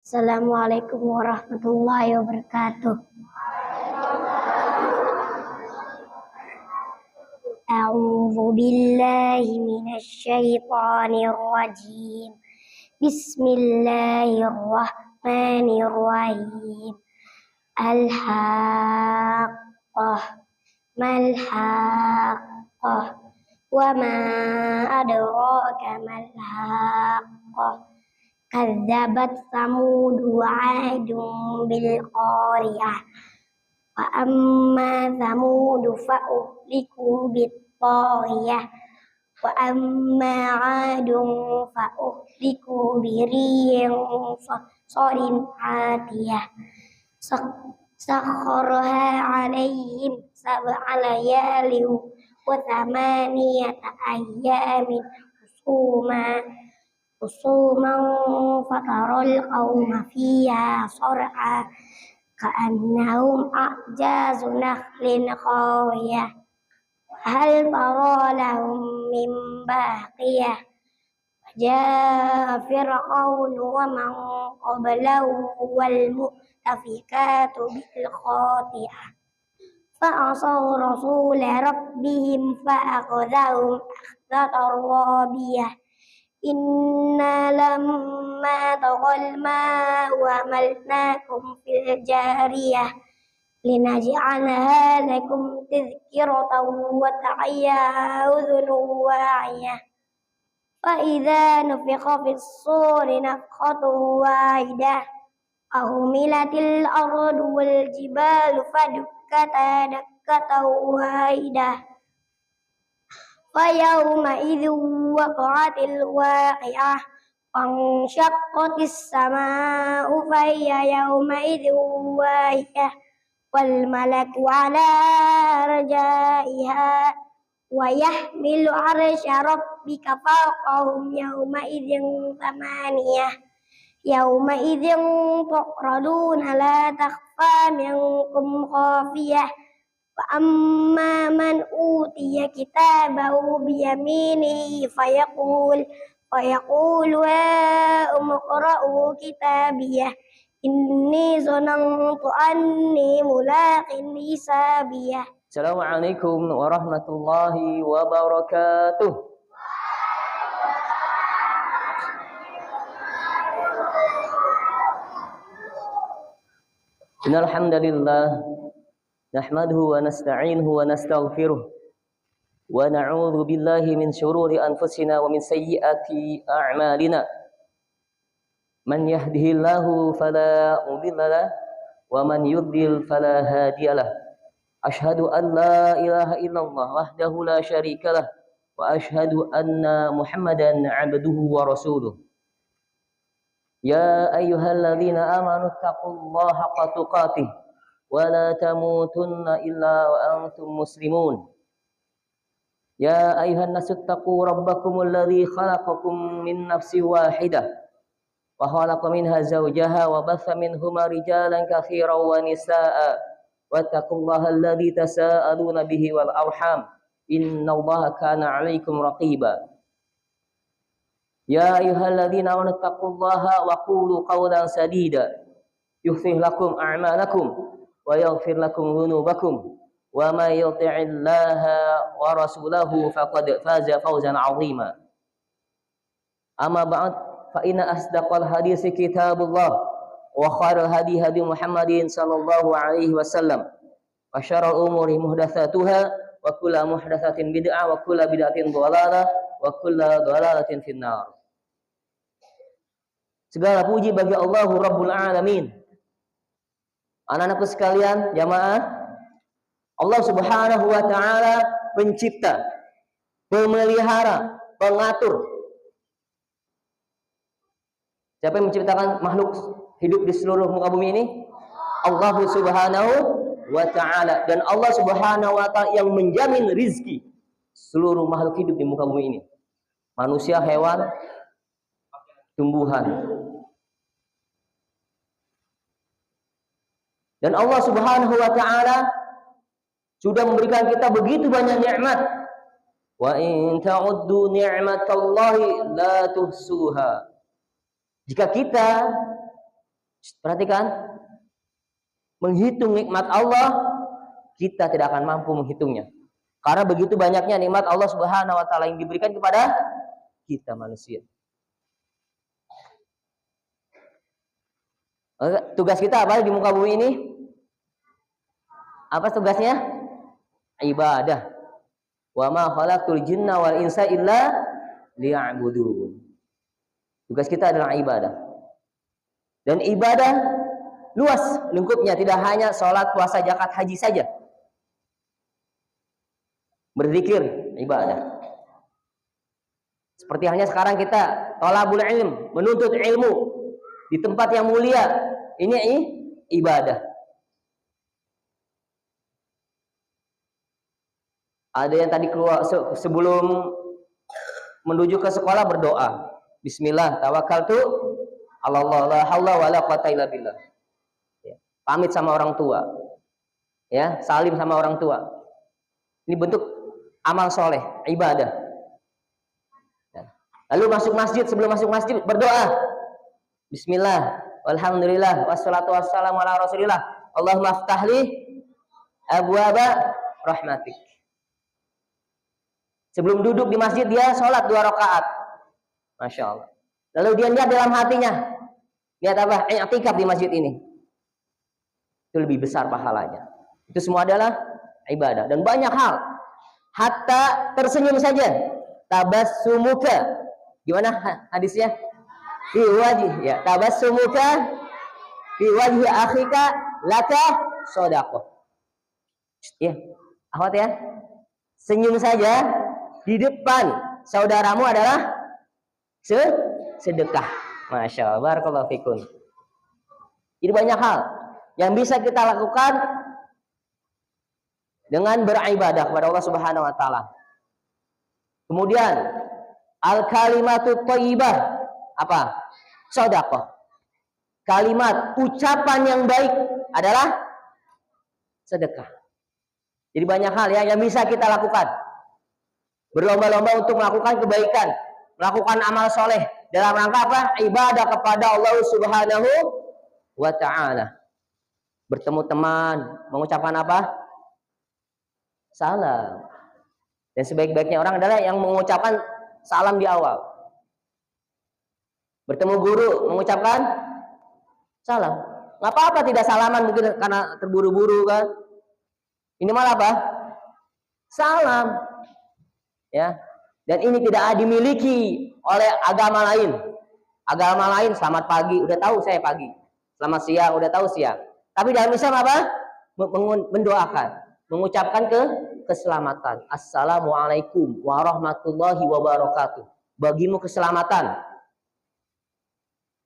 Assalamualaikum warahmatullahi wabarakatuh. A'udzu billahi minasy syaithanir rajim. Bismillahirrahmanirrahim. Al-haqqah mal-haqqah wa ma adraka mal-haqqah. Kadzabat Samud wa 'adun bil qariyah. Wa amma Samud fa uhliku bit taghiyah. Wa amma 'adun fa uhliku bi rihin sarsarin 'atiyah. Sakhkharaha 'alaihim sab'a layalin wa thamaniyata ayyamin husuman fataral qauma fiha sar'a ka'annahum a'jazu nakhlin khawiyah. Hal tara lahum min baqiyah. Jaa fir'aun wa man qablahu wal mu'tafikatu bil khati'ah. Fa'asaw rasula rabbihim fa'akhadhahum akhdatan rabiyah. Inna lamma taghal ma'u hamalnakum fil jariyah linaj'alaha lakum tadhkiratan wa ta'iya udhunun wa'iyah. Fa idza nufikha fis suri nafkhatun wahidah ahumilatil ardu wal jibalu fadukkata dakkatan wahidah. Fayawma idhin waqa'atil waqi'ah wanshaqqatis samaa'u fahiya yawma idhin wahiyah wal malaku 'ala arja'iha wa yahmilu 'arsya rabbika fawqahum yawma idhin thamaniyah. Yawma idhin tu'raduna la takhfa minkum khafiyah. Wa amma man utiya kitabahu biyaminihi fayaqulu umqra'u kitabiyah inni zanantu anni mulaqin hisabiyah. Assalamualaikum warahmatullahi wabarakatuh. Innal hamdalillah nahmaduhu wa nasta'inuhu wa nastaghfiruh wa na'udzu billahi min shururi anfusina wa min sayyiati a'malina. Man yahdihillahu fala mudilla lahu wa man yudlil fala hadiyalah. Ashhadu an la ilaha illallah wahdahu la syarika lah wa ashhadu anna Muhammadan 'abduhu wa rasuluh. Ya ayyuhalladzina amanu taqullaha haqqa tuqatih wa la tamutunna illa wa antum muslimun. Ya ayuhan nasu taqu rabbakumul ladzi khalaqakum min nafsin wahidah wa khalaqa minha zawjaha wa batha minhuma rijalan katsiran wa nisaa'a wattaqullaha alladzi tasaaluna bihi wal arham innallaha kana 'alaikum raqiba. Ya ayyuhalladzina amanu taqullaha wa qulu qawlan sadida yuslih lakum a'malakum wa yaghfir lakum dhunubakum wa may yuti'illaha wa rasulahu faqad faza fawzan 'azima. Amma ba'd fa inna asdaqal haditsi kitabullah wa khairal hadi hadi Muhammadin sallallahu alaihi wasallam wa syarrul umuri muhdatsatuha wa kullu muhdatsatin bid'ah wa kullu bid'atin dhalalah wa kullu dhalalatin finnar. Segala puji bagi Allahu Rabbul Alamin. Anak-anakku sekalian, jamaah, Allah Subhanahu wa taala pencipta, pemelihara, pengatur. Siapa yang menciptakan makhluk hidup di seluruh muka bumi ini? Allah Subhanahu wa taala. Dan Allah Subhanahu wa taala yang menjamin rizki seluruh makhluk hidup di muka bumi ini. Manusia, hewan, tumbuhan. Dan Allah Subhanahu wa taala sudah memberikan kita begitu banyak nikmat. Wa in ta'uddu ni'matallahi la tuhsuha. Jika kita Perhatikan, menghitung nikmat Allah, kita tidak akan mampu menghitungnya. Karena begitu banyaknya nikmat Allah Subhanahu wa taala yang diberikan kepada kita manusia. Tugas kita apa di muka bumi ini? Apa tugasnya? Ibadah. Wa ma khalaqtul jinna wal insa illa liya'budun. Tugas kita adalah ibadah. Dan ibadah luas lingkupnya, tidak hanya sholat, puasa, zakat, haji saja. Berzikir, ibadah. Seperti halnya sekarang kita thalabul ilm, menuntut ilmu di tempat yang mulia. Ini ibadah. Ada yang tadi keluar sebelum menuju ke sekolah berdoa. Bismillah, tawakkaltu 'ala Allah, la haula wala quwata illa billah. Ya, pamit sama orang tua. Ya, salim sama orang tua. Ini bentuk amal soleh, ibadah. Ya. Lalu masuk masjid, sebelum masuk masjid berdoa. Bismillah, walhamdulillah, wassalatu wassalamu ala rasulillah. Allahumma aftahli abwaba rahmatik. Sebelum duduk di masjid dia sholat 2 rakaat. Masya Allah. Lalu dia lihat dalam hatinya. Lihat apa? I'tikaf di masjid ini. Itu lebih besar pahalanya. Itu semua adalah ibadah. Dan banyak hal. Hatta tersenyum saja. Tabassumuka. Gimana hadisnya? Fi wajih. Ya. Tabassumuka fi wajhi akhika laka shadaqah. Ya. Akhwat ya. Senyum saja di depan saudaramu adalah sedekah. Masya Allah, barakallahu fikum. Jadi banyak hal yang bisa kita lakukan dengan beribadah kepada Allah Subhanahu wa taala. Kemudian al-kalimatu thayyibah apa? Sedekah. Kalimat ucapan yang baik adalah sedekah. Jadi banyak hal ya yang bisa kita lakukan. Berlomba-lomba untuk melakukan kebaikan, melakukan amal soleh dalam rangka apa? Ibadah kepada Allah Subhanahu wa ta'ala. Bertemu teman, mengucapkan apa? Salam. Dan sebaik-baiknya orang adalah yang mengucapkan salam di awal. Bertemu guru, mengucapkan salam. Nggak apa-apa tidak salaman, mungkin karena terburu-buru kan. Ini malah apa? Salam. Ya, dan ini tidak dimiliki oleh agama lain. Agama lain selamat pagi, udah tahu saya pagi. Selamat siang, udah tahu siang. Tapi dalam Islam apa? Mendoakan, mengucapkan keselamatan. Assalamualaikum warahmatullahi wabarakatuh. Bagimu keselamatan,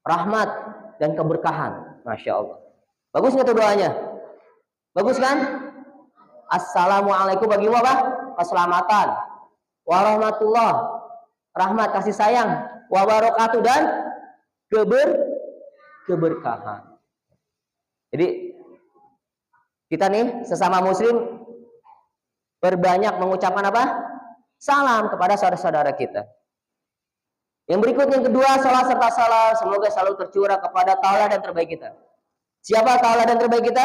rahmat dan keberkahan. Masya Allah. Bagus nggak tuh doanya? Bagus kan? Assalamualaikum bagimu apa? Keselamatan. Warahmatullah, rahmat kasih sayang, wabarakatuh dan keberkahan. Jadi kita nih sesama muslim berbanyak mengucapkan apa? Salam kepada saudara-saudara kita. Yang berikut yang kedua, salat serta salam semoga selalu tercurah kepada tauladan terbaik kita. Siapa tauladan terbaik kita?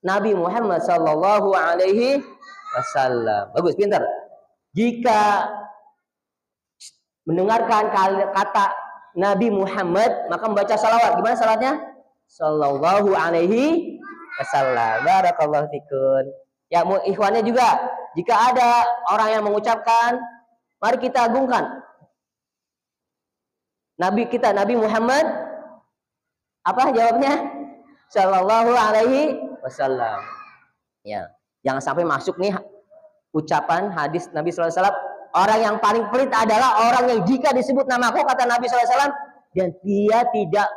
Nabi Muhammad sallallahu alaihi wasallam. Bagus, pintar. Jika mendengarkan kata Nabi Muhammad, maka membaca salawat. Gimana salatnya? Sallallahu alaihi wasallam. Barakallahu fikum. Ya, ikhwannya juga. Jika ada orang yang mengucapkan, mari kita agungkan Nabi kita, Nabi Muhammad. Apa jawabnya? Sallallahu alaihi wasallam. Ya. Jangan sampai masuk nih ucapan hadis Nabi SAW. Orang yang paling pelit adalah orang yang jika disebut namaku, kata Nabi SAW, dan dia tidak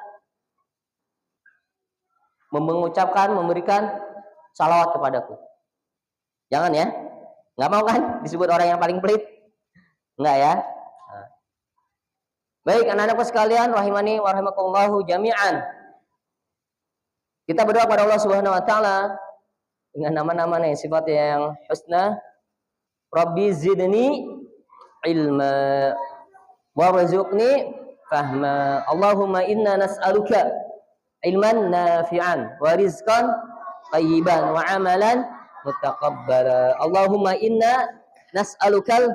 mengucapkan, memberikan salawat kepadaku. Jangan ya. Nggak mau kan disebut orang yang paling pelit? Enggak ya. Nah. Baik anak-anakku sekalian, rahimani wa rahimakumullahu jami'an. Kita berdoa kepada Allah Subhanahu wa taala dengan nama-nama yang sifatnya yang husna. Rabbi zidni ilma warzuqni fahma. Allahumma inna nas'aluka ilman nafi'an wa rizqan thayyiban wa amalan mutaqabbala. Allahumma inna nas'alukal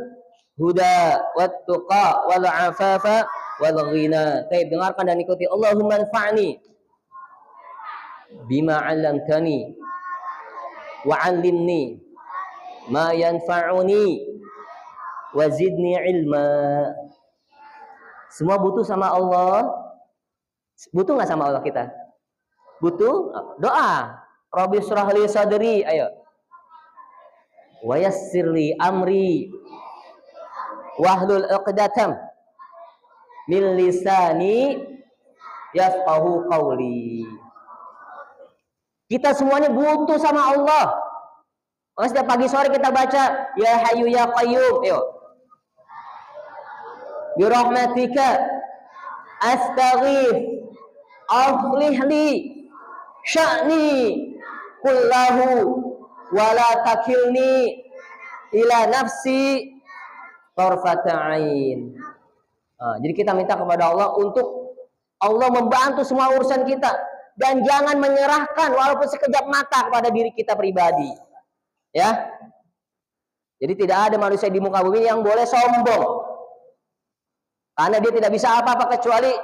huda wat tuqa wal afafa wal ghina. Baik, dengarkan dan ikuti. Allahumma anfa'ni bima 'allamtani wa 'allimni ma yanfa'uni wa zidni ilma. Semua butuh sama Allah. Butuh nggak sama Allah kita? Butuh doa. Rabbi shrah li sadri, ayo. Wa yassir li amri wahlul 'uqdatam min lisani yafqahu qawli. Kita semuanya butuh sama Allah. Maka setiap pagi sore kita baca ya hayyu ya qayyum, ayo. Bi rahmatika astaghith aflih li sya'ni kullahu wa la takilni ila nafsi tarfata ain. Jadi kita minta kepada Allah untuk Allah membantu semua urusan kita dan jangan menyerahkan walaupun sekejap mata kepada diri kita pribadi. Ya. Jadi tidak ada manusia di muka bumi yang boleh sombong. Karena dia tidak bisa apa-apa kecuali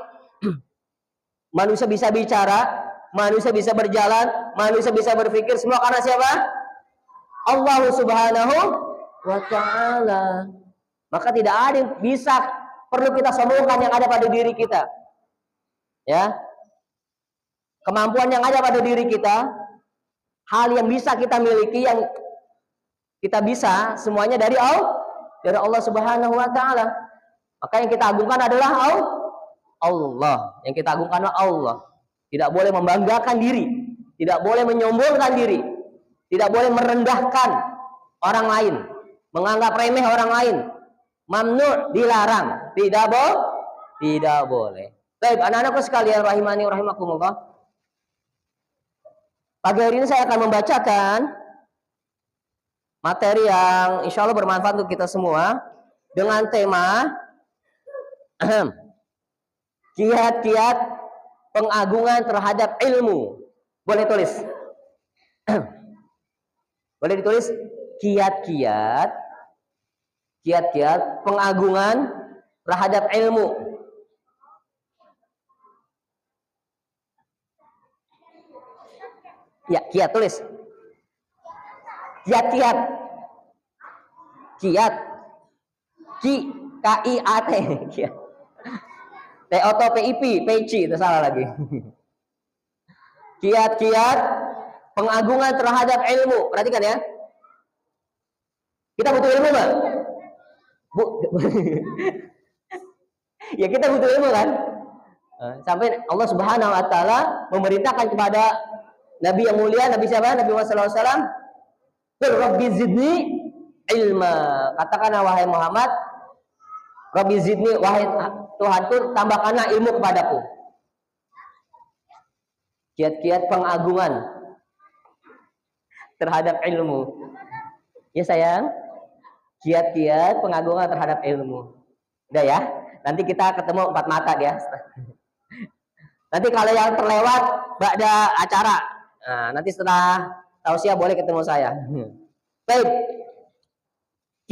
manusia bisa bicara, manusia bisa berjalan, manusia bisa berpikir, semua karena siapa? Allah Subhanahu wa ta'ala. Maka tidak ada yang bisa perlu kita sombongkan yang ada pada diri kita. Ya. Kemampuan yang ada pada diri kita, hal yang bisa kita miliki, yang kita bisa, semuanya dari Allah Subhanahu wa ta'ala. Maka yang kita agungkan adalah Allah. Yang kita agungkan adalah Allah. Tidak boleh membanggakan diri, tidak boleh menyombongkan diri, tidak boleh merendahkan orang lain, menganggap remeh orang lain. Mamnu, dilarang, tidak boleh. Baik, anak-anakku sekalian rahimani rahimakumullah. Pagi hari ini saya akan membacakan materi yang insya Allah bermanfaat untuk kita semua dengan tema kiat-kiat pengagungan terhadap ilmu. Boleh tulis? Boleh ditulis kiat-kiat pengagungan terhadap ilmu. Ya, kiat tulis. Kiat-kiat. Kiat. K-I-A-T. Kiat. T-O-P-I-P, peci, itu salah lagi. Kiat-kiat pengagungan terhadap ilmu. Perhatikan ya. Kita butuh ilmu nggak? Ya kita butuh ilmu kan? Sampai Allah Subhanahu wa ta'ala memerintahkan kepada Nabi yang mulia, Nabi siapa? Nabi Muhammad SAW. Rabbi zidni ilma. Katakanlah wahai Muhammad, Rabbi zidni, wahai Tuhanku, tambahkanlah ilmu kepadaku. Kiat-kiat pengagungan terhadap ilmu. Ya sayang, kiat-kiat pengagungan terhadap ilmu. Udah ya, nanti kita ketemu 4 mata dia. Nanti kalau yang terlewat ba'da acara, nah, nanti setelah tausiah boleh ketemu saya. Baik.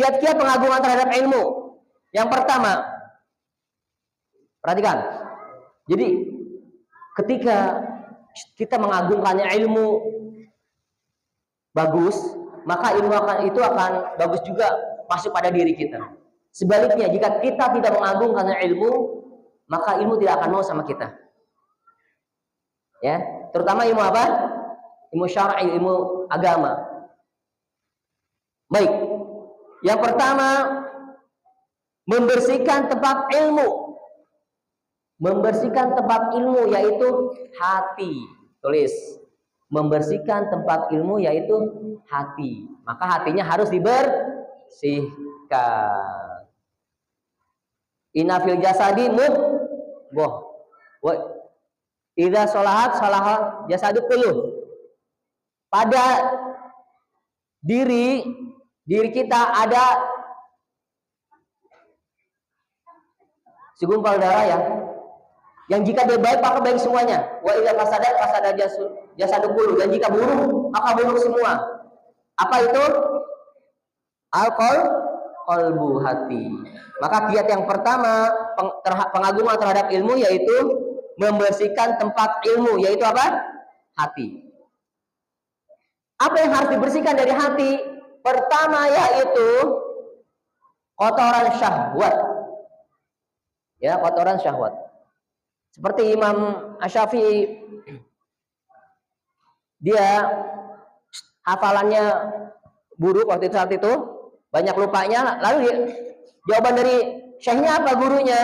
Kiat-kiat pengagungan terhadap ilmu. Yang pertama, perhatikan. Jadi ketika kita mengagungkannya ilmu bagus, maka ilmu itu akan bagus juga masuk pada diri kita. Sebaliknya, jika kita tidak mengagungkannya ilmu, maka ilmu tidak akan mau sama kita. Ya, terutama ilmu apa? Ilmu syar'i, ilmu agama. Baik. Yang pertama, membersihkan tempat ilmu. Membersihkan tempat ilmu yaitu hati. Tulis. Membersihkan tempat ilmu yaitu hati. Maka hatinya harus dibersihkan. Inna fil jasadi mudghah. Wa idza shalahat salaha jasadu kulluh. Pada diri kita ada segumpal darah ya. Yang jika dia baik maka baik semuanya. Wa idza fasada jasadu kullu. Dan jika buruk maka buruk semua. Apa itu? Qalbu, hati. Maka kiat yang pertama pengagungan terhadap ilmu yaitu membersihkan tempat ilmu, yaitu apa? Hati. Apa yang harus dibersihkan dari hati? Pertama yaitu kotoran syahwat. Ya, kotoran syahwat. Seperti Imam Asy-Syafi'i, dia hafalannya buruk waktu itu, saat itu banyak lupanya. Lalu jawaban dari syekhnya apa, gurunya?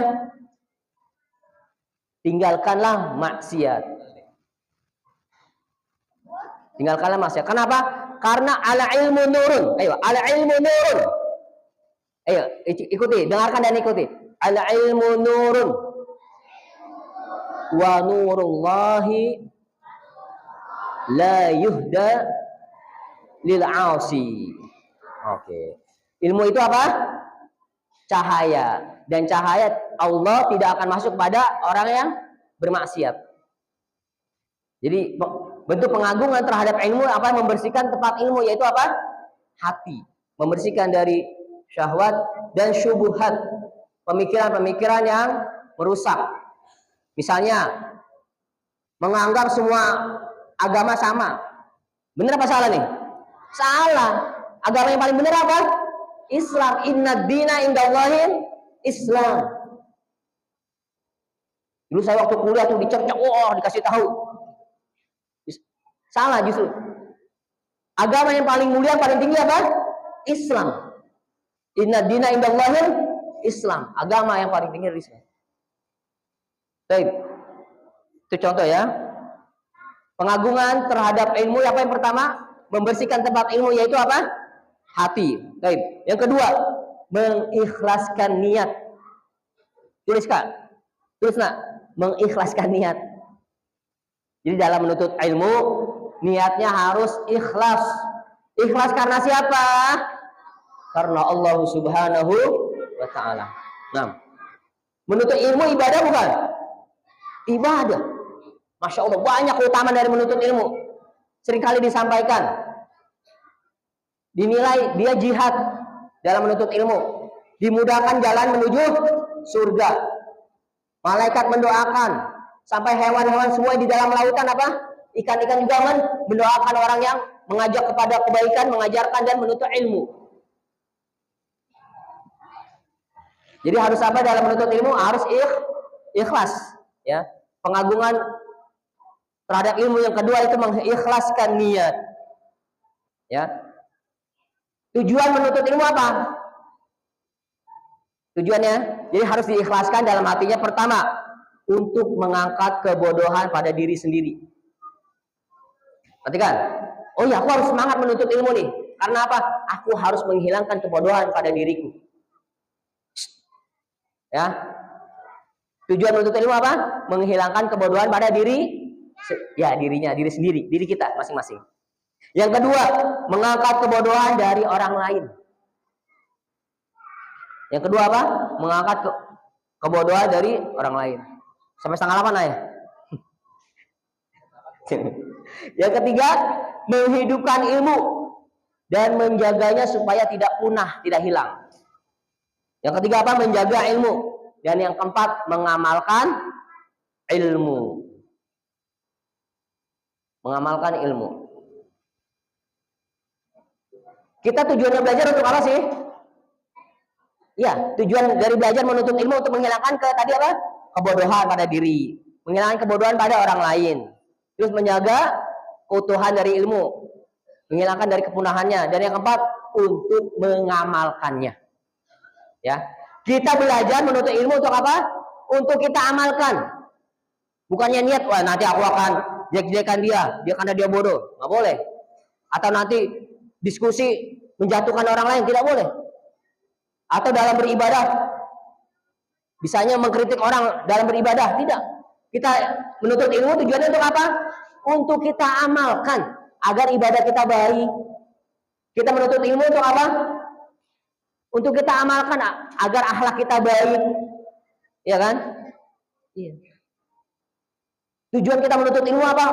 Tinggalkanlah maksiat. Tinggalkanlah maksiat. Kenapa? Karena ala ilmu nurun. Ayo, ala ilmu nurun. Ayo, ikuti, dengarkan dan ikuti. Ala ilmu nurun. Wa nurullahi la yuhda lil 'asi. Oke. Ilmu itu apa? Cahaya. Dan cahaya Allah tidak akan masuk pada orang yang bermaksiat. Jadi bentuk pengagungan terhadap ilmu apa? Membersihkan tempat ilmu, yaitu apa? Hati. Membersihkan dari syahwat dan syubhat, pemikiran-pemikiran yang merusak. Misalnya menganggap semua agama sama. Benar apa salah nih? Salah. Agama yang paling benar apa? Islam. Inna dina indallahil Islam. Dulu saya waktu kuliah tuh dicercok, dikasih tahu. Salah justru. Agama yang paling mulia, paling tinggi apa? Islam. Inna dina indallahil Islam. Agama yang paling tinggi adalah Islam. Baik. Itu contoh ya. Pengagungan terhadap ilmu, apa yang pertama? Membersihkan tempat ilmu, yaitu apa? Hati. Baik. Yang kedua, mengikhlaskan niat. Tuliskan. Tulis nak. Mengikhlaskan niat. Jadi dalam menuntut ilmu, niatnya harus ikhlas. Ikhlas karena siapa? Karena Allah Subhanahu wa ta'ala. Nah, menuntut ilmu ibadah bukan? Ibadah. Masya Allah, banyak keutamaan dari menuntut ilmu. Seringkali disampaikan, dinilai dia jihad dalam menuntut ilmu, dimudahkan jalan menuju surga. Malaikat mendoakan, sampai hewan-hewan semua di dalam lautan apa? Ikan-ikan juga mendoakan orang yang mengajak kepada kebaikan, mengajarkan dan menuntut ilmu. Jadi harus apa dalam menuntut ilmu? Harus ikhlas, ya. Pengagungan terhadap ilmu yang kedua itu mengikhlaskan niat. Ya. Tujuan menuntut ilmu apa? Tujuannya, jadi harus diikhlaskan dalam hatinya. Pertama, untuk mengangkat kebodohan pada diri sendiri. Perhatikan. Oh ya, aku harus semangat menuntut ilmu nih. Karena apa? Aku harus menghilangkan kebodohan pada diriku. Ya. Tujuan menuntut ilmu apa? Menghilangkan kebodohan pada diri, ya dirinya, diri sendiri, diri kita masing-masing. Yang kedua, mengangkat kebodohan dari orang lain. Yang kedua apa? Mengangkat kebodohan dari orang lain. Sampai setengah 8 ya. Yang ketiga, menghidupkan ilmu dan menjaganya supaya tidak punah, tidak hilang. Yang ketiga apa? Menjaga ilmu. Dan yang keempat, mengamalkan ilmu. Mengamalkan ilmu. Kita tujuannya belajar untuk apa sih? Ya, tujuan dari belajar menuntut ilmu untuk menghilangkan tadi apa? Kebodohan pada diri, menghilangkan kebodohan pada orang lain. Terus menjaga keutuhan dari ilmu, menghilangkan dari kepunahannya. Dan yang keempat, untuk mengamalkannya. Ya. Kita belajar menuntut ilmu untuk apa? Untuk kita amalkan. Bukannya niat, wah nanti aku akan jelek-jelekan dia karena dia bodoh. Nggak boleh. Atau nanti diskusi menjatuhkan orang lain, tidak boleh. Atau dalam beribadah, bisanya mengkritik orang dalam beribadah, tidak. Kita menuntut ilmu tujuannya untuk apa? Untuk kita amalkan agar ibadah kita baik. Kita menuntut ilmu untuk apa? Untuk kita amalkan agar akhlak kita baik. Ya kan? Iya. Tujuan kita menuntut ilmu apa?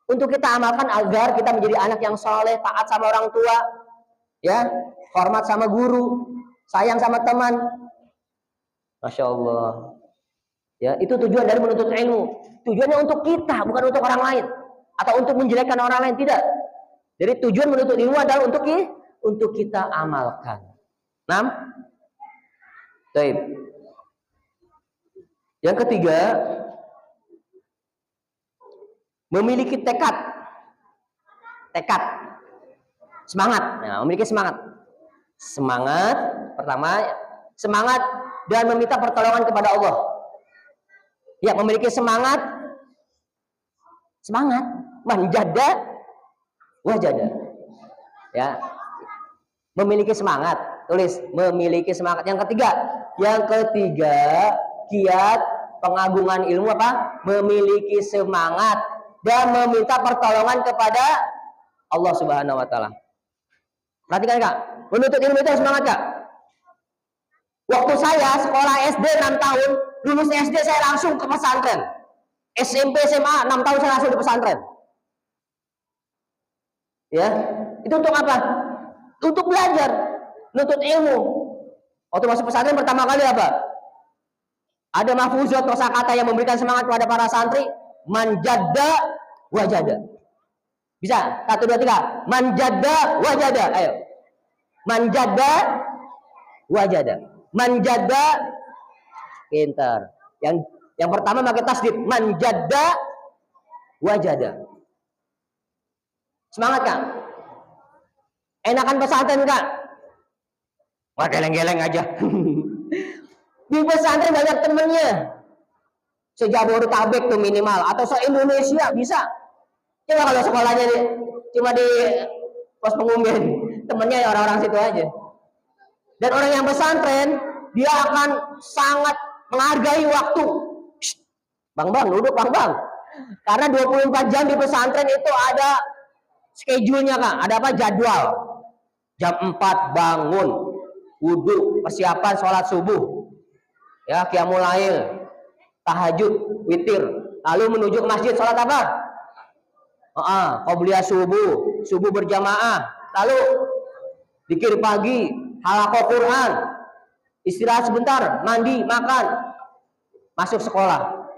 Untuk kita amalkan agar kita menjadi anak yang soleh, taat sama orang tua, ya, hormat sama guru, sayang sama teman. Masya Allah. Ya, itu tujuan dari menuntut ilmu. Tujuannya untuk kita, bukan untuk orang lain, atau untuk menjelekkan orang lain, tidak. Jadi tujuan menuntut ilmu adalah untuk kita amalkan. 6. Baik. Yang ketiga, memiliki tekad, semangat. Nah, memiliki semangat. Pertama, semangat dan meminta pertolongan kepada Allah. Ya, memiliki semangat, manjada, wajada. Ya, memiliki semangat. Tulis, memiliki semangat. Yang ketiga, kiat pengagungan ilmu apa? Memiliki semangat dan meminta pertolongan kepada Allah Subhanahu wa taala. Perhatikan Kak, menuntut ilmu itu semangat Kak. Waktu saya sekolah SD 6 tahun, lulus SD saya langsung ke pesantren. SMP, SMA 6 tahun saya langsung di pesantren. Ya, itu untuk apa? Untuk belajar, menuntut ilmu. Waktu masuk pesantren pertama kali apa? Ada mahfuzat kosakata yang memberikan semangat kepada para santri. Manjada wajada. Bisa? 1, 2, 3. Manjada wajada. Ayo. Manjada wajada. Manjada. Pintar. Yang pertama pakai tasdid. Manjada wajada. Semangat Kak. Enakan pesantren Kak. Wah, geleng-geleng aja. Di pesantren banyak temennya. Se-Jabodetabek tuh minimal, atau se-Indonesia bisa. Coba kalau sekolahnya cuma di pos pengumben, temennya ya orang-orang situ aja. Dan orang yang pesantren, dia akan sangat menghargai waktu. Bang, duduk Bang. Karena 24 jam di pesantren itu ada schedule-nya Kak. Ada apa? Jadwal. Jam 4 bangun, wudhu, persiapan sholat subuh. Ya, qiyamul lail, tahajud, witir, lalu menuju ke masjid sholat apa? Qobliyah subuh berjamaah, lalu zikir pagi, halaqah Quran, istirahat sebentar, mandi, makan, masuk sekolah.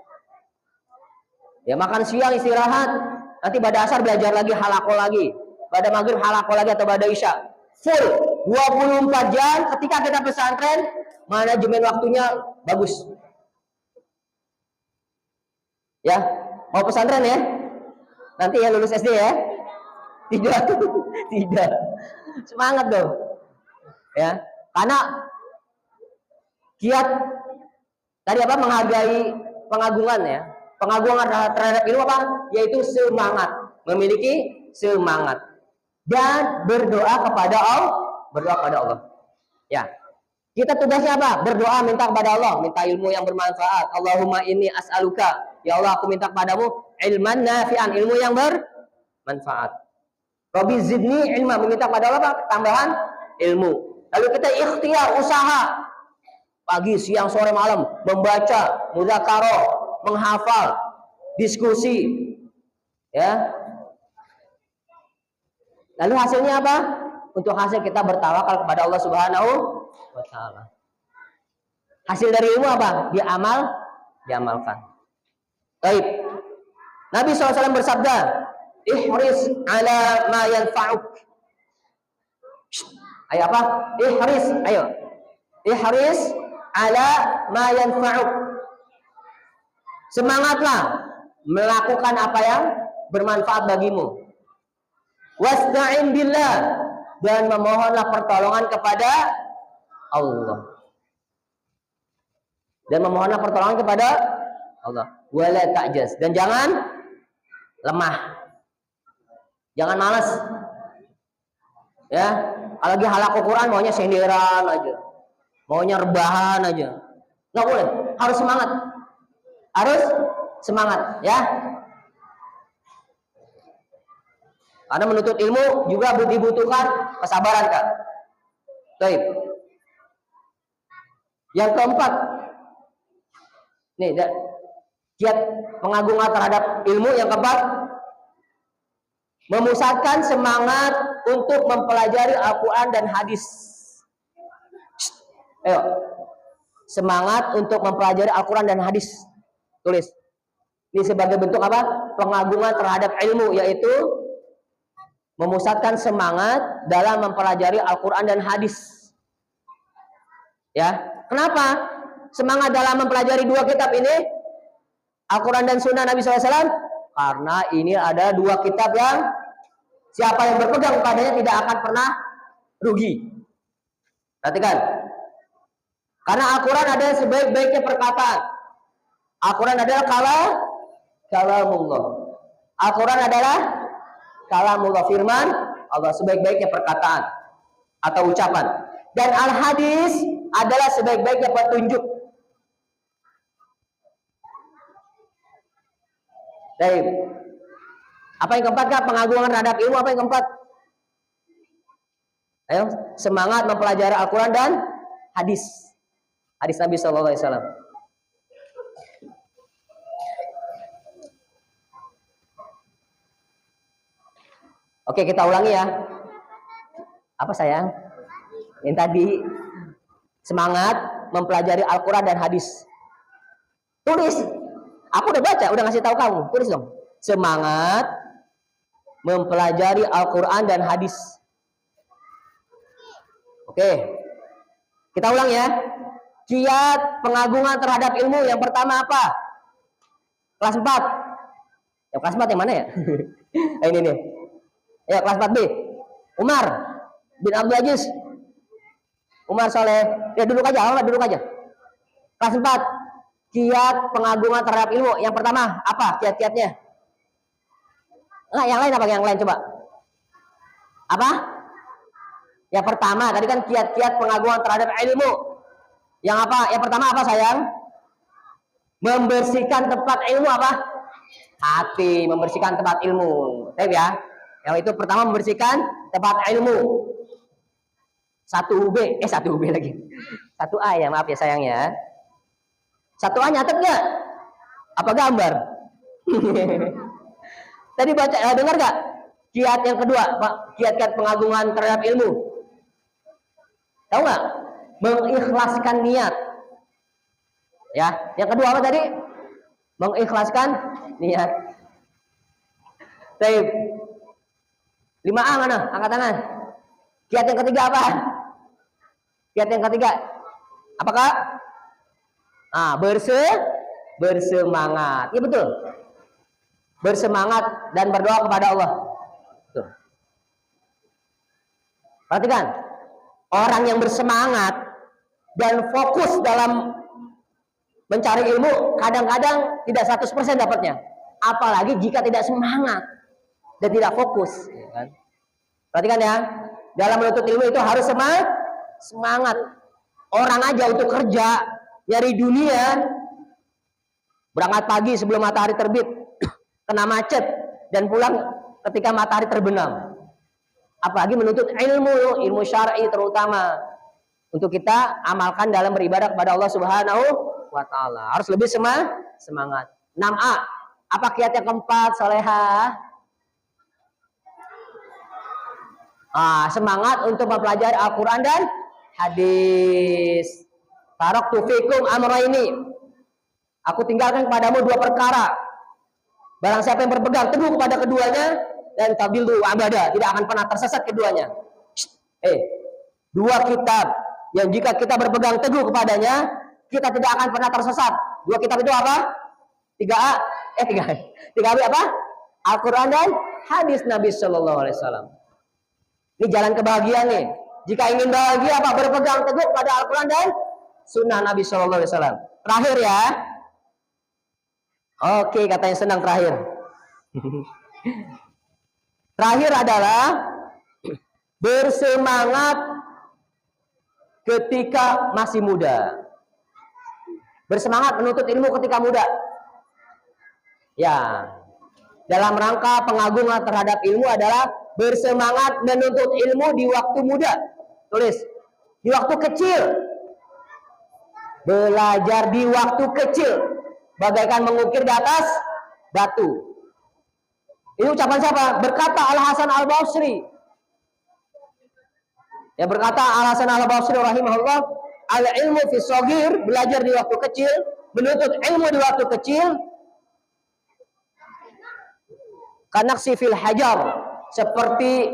Ya, makan siang istirahat, nanti pada asar belajar lagi, halaqah lagi, pada maghrib halaqah lagi atau pada isya. Full 24 jam ketika kita pesantren, manajemen waktunya bagus. Ya, mau pesantren ya? Nanti ya lulus SD ya? Tidak. Semangat dong. Ya, karena kiat tadi apa? Menghargai pengagungan ya. Pengagungan terhadap ilmu apa? Yaitu semangat, memiliki semangat dan berdoa kepada Allah. Ya. Kita tugasnya apa? Berdoa, minta kepada Allah, minta ilmu yang bermanfaat. Allahumma inni as'aluka, ya Allah aku minta kepadamu ilman nafi'an, ilmu yang bermanfaat. Rabbi zidni ilma, meminta kepada Allah apa? Tambahan ilmu. Lalu kita ikhtiar, usaha, pagi, siang, sore, malam, membaca, mudzakarah, menghafal, diskusi, ya. Lalu hasilnya apa? Untuk hasil kita bertawakal kepada Allah Subhanahu wa ta'ala. Hasil dari ilmu apa? Diamalkan. Baik. Nabi SAW bersabda, ihris ala ma yanfa'uk. Ayo apa? Ihris ala ma yanfa'uk. Semangatlah melakukan apa yang bermanfaat bagimu. Wasta'in billah, dan memohonlah pertolongan kepada Allah. Wala ta'jaz, dan jangan lemah. Jangan malas. Ya, kalau lagi halaqah Quran maunya senderan aja. Maunya rebahan aja. Enggak boleh, harus semangat, ya. Karena menuntut ilmu juga dibutuhkan kesabaran, Kak. Baik. Yang keempat. Nih, Kiat pengagungan terhadap ilmu. Yang keempat, memusatkan semangat untuk mempelajari Al-Quran dan hadis. Ayo, semangat untuk mempelajari Al-Quran dan hadis. Tulis. Ini sebagai bentuk apa? Pengagungan terhadap ilmu, yaitu memusatkan semangat dalam mempelajari Al-Quran dan hadis. Ya, kenapa semangat dalam mempelajari dua kitab ini, Al-Quran dan Sunnah Nabi SAW? Karena ini ada dua kitab yang siapa yang berpegang padanya tidak akan pernah rugi. Perhatikan, karena Al-Quran ada sebaik-baiknya perkataan. Al-Quran adalah kalamullah. Al-Quran adalah kalamullah, firman Allah, sebaik-baiknya perkataan atau ucapan. Dan al-hadis adalah sebaik-baiknya petunjuk. Baik. Apa yang keempat, Kak? Pengagungan terhadap ilmu. Apa yang keempat? Ayo, semangat mempelajari Al-Quran dan hadis. Hadis Nabi SAW. Oke, kita ulangi ya. Apa sayang? Yang tadi, semangat mempelajari Al-Quran dan hadis. Tulis. Aku udah baca, udah ngasih tahu kamu. Tulis dong. Semangat mempelajari Al-Quran dan hadis. Oke. Kita ulang ya. Kiat pengagungan terhadap ilmu. Yang pertama apa? Kelas 4. Yang kelas 4 yang mana ya? Ini nih. Ya, kelas 4B. Umar bin Abdul Aziz. Umar Soleh. Ya, duduk aja, Umar, duduk aja. Kelas 4. Kiat pengagungan terhadap ilmu. Yang pertama, apa kiat-kiatnya? Enggak, yang lain apa? Yang lain coba. Apa? Yang pertama, tadi kan kiat-kiat pengagungan terhadap ilmu. Yang apa? Yang pertama apa, sayang? Membersihkan tempat ilmu apa? Hati, membersihkan tempat ilmu. Baik ya. Yang itu pertama, membersihkan tempat ilmu. 1B lagi. 1A ya, maaf ya sayangnya. 1A nyatet nggak? Apa gambar? Tadi baca, dengar nggak? Kiat yang kedua, kiat-kiat pengagungan terhadap ilmu. Tahu nggak? Mengikhlaskan niat. Ya, yang kedua apa tadi? Mengikhlaskan niat. Baik. 5A mana? Angkat tangan. Kiat yang ketiga apa? Kiat yang ketiga. Apakah? Bersemangat. Ya betul. Bersemangat dan berdoa kepada Allah. Tuh. Perhatikan. Orang yang bersemangat dan fokus dalam mencari ilmu kadang-kadang tidak 100% dapatnya. Apalagi jika tidak semangat dan tidak fokus. Perhatikan ya. Dalam menuntut ilmu itu harus semangat. Orang aja untuk kerja, nyari dunia, berangkat pagi sebelum matahari terbit, kena macet, dan pulang ketika matahari terbenam. Apalagi menuntut ilmu syar'i terutama. Untuk kita amalkan dalam beribadah kepada Allah Subhanahu wa Ta'ala. Harus lebih semangat. 6A. Apa kiat yang keempat, Solehah? Semangat untuk mempelajari Al-Quran dan hadis. Taraktu fikum amrayni. Aku tinggalkan kepadamu dua perkara. Barang siapa yang berpegang teguh kepada keduanya, dan tabillu abada, tidak akan pernah tersesat keduanya. Dua kitab yang jika kita berpegang teguh kepadanya, kita tidak akan pernah tersesat. Dua kitab itu apa? 3B apa? Al-Quran dan hadis Nabi Sallallahu Alaihi Wasallam. Ini jalan kebahagiaan nih. Jika ingin bahagia apa? Berpegang teguh pada Al-Quran dan Sunnah Nabi Sallallahu Alaihi Wasallam. Terakhir ya. Oke, katanya senang terakhir. Terakhir adalah bersemangat ketika masih muda. Bersemangat menuntut ilmu ketika muda. Ya, dalam rangka pengagungan terhadap ilmu adalah bersemangat menuntut ilmu di waktu muda. Tulis, di waktu kecil. Belajar di waktu kecil. bagaikan mengukir di atas batu. Ini ucapan siapa? Berkata Al-Hasan Al-Basri. Ya, berkata Al-Hasan Al-Basri rahimahullah, al-ilmu fi shaghir, belajar di waktu kecil, menuntut ilmu di waktu kecil, kanaksi fil hajar, seperti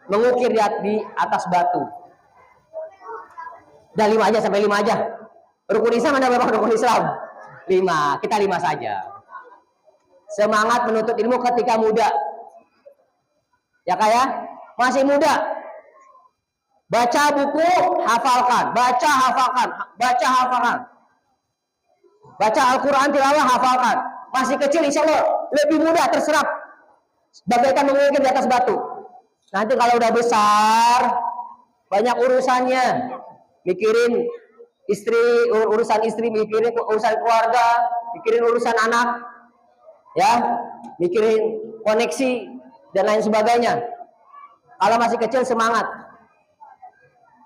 mengukir di atas batu. Dah 5 aja, sampai 5 aja. Rukun Islam ada berapa rukun Islam? 5, kita 5 saja. Semangat menuntut ilmu ketika muda. Ya kayak masih muda. Baca buku, hafalkan. Baca, hafalkan. Baca, hafalkan. Baca Al-Quran, tilawah, hafalkan. Masih kecil, insya Allah lebih mudah terserap. Bagaikan mengukir di atas batu. Nanti kalau udah besar, banyak urusannya. Mikirin istri, urusan istri, mikirin urusan keluarga, mikirin urusan anak, ya, mikirin koneksi dan lain sebagainya. Kalau masih kecil semangat.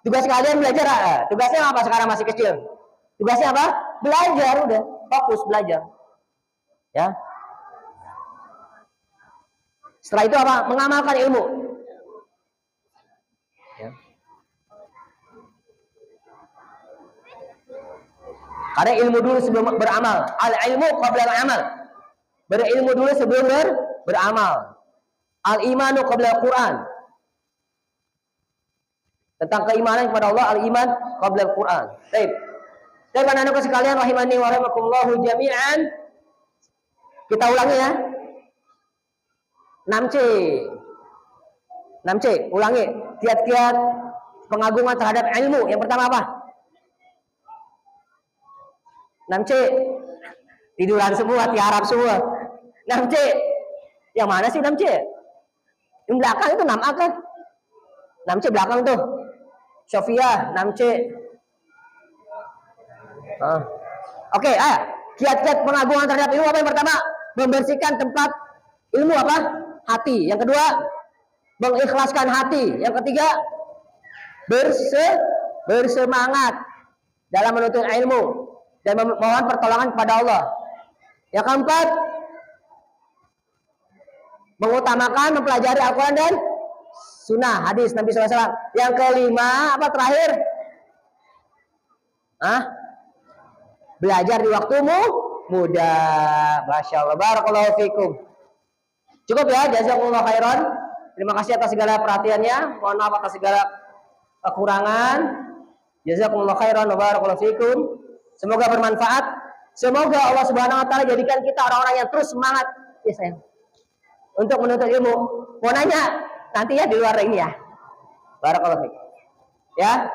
Tugas kalian belajar, tugasnya apa sekarang masih kecil? Tugasnya apa? Belajar, udah fokus belajar. Ya. Setelah itu apa? Mengamalkan ilmu. Ya. Karena ilmu dulu sebelum beramal. Al-ilmu qabla al-amal. Berilmu dulu sebelum beramal. Al-imanu qabla al-Quran. Tentang keimanan kepada Allah, al-iman qabla al-Quran. Baik. Dan anak-anak sekalian rahimani wa rahimakumullah jami'an. Kita ulangi ya. 6C. 6C, ulangi. Kiat-kiat pengagungan terhadap ilmu. Yang pertama apa? 6C. Tiduran semua, tiarap semua. 6C. Yang mana sih 6C? Yang belakang itu 6A kan? 6C belakang tuh. Sofia, 6C. Oke, kiat-kiat pengagungan terhadap ilmu apa yang pertama? Membersihkan tempat ilmu apa? Hati. Yang kedua, mengikhlaskan hati. Yang ketiga, bersemangat dalam menuntut ilmu dan memohon pertolongan kepada Allah. Yang keempat, mengutamakan mempelajari Al-Quran dan Sunnah, hadis Nabi SAW. Yang kelima, apa terakhir? Belajar di waktumu muda. Masya Allah, barakallahu fikum. Cukup ya, jazakumullah khairan. Terima kasih atas segala perhatiannya. Mohon maaf atas segala kekurangan. Jazakumullah khairan wa barakallahu fikum. Semoga bermanfaat. Semoga Allah Subhanahu wa taala jadikan kita orang-orang yang terus semangat, ya sayang, untuk menuntut ilmu. Mau nanya nanti ya di luar ini ya. Barakallahu fikum. Ya.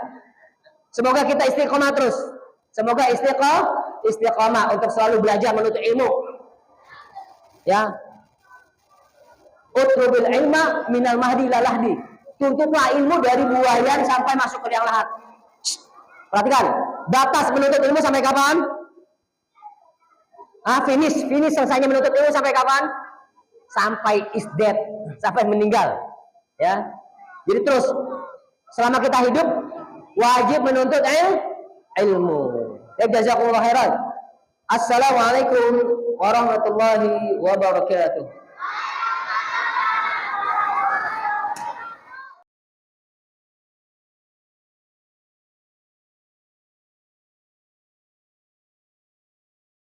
Semoga kita istiqomah terus. Semoga istiqomah untuk selalu belajar menuntut ilmu. Ya. Utlubil ilma minal mahdi ila lahdi. Tuntutlah ilmu dari buayan sampai masuk ke liang lahat. Perhatikan, batas menuntut ilmu sampai kapan? Finish selesainya menuntut ilmu sampai kapan? Sampai is dead, sampai meninggal. Ya. Jadi terus selama kita hidup wajib menuntut ilmu. Ya, jazakumullah khairan. Assalamualaikum warahmatullahi wabarakatuh.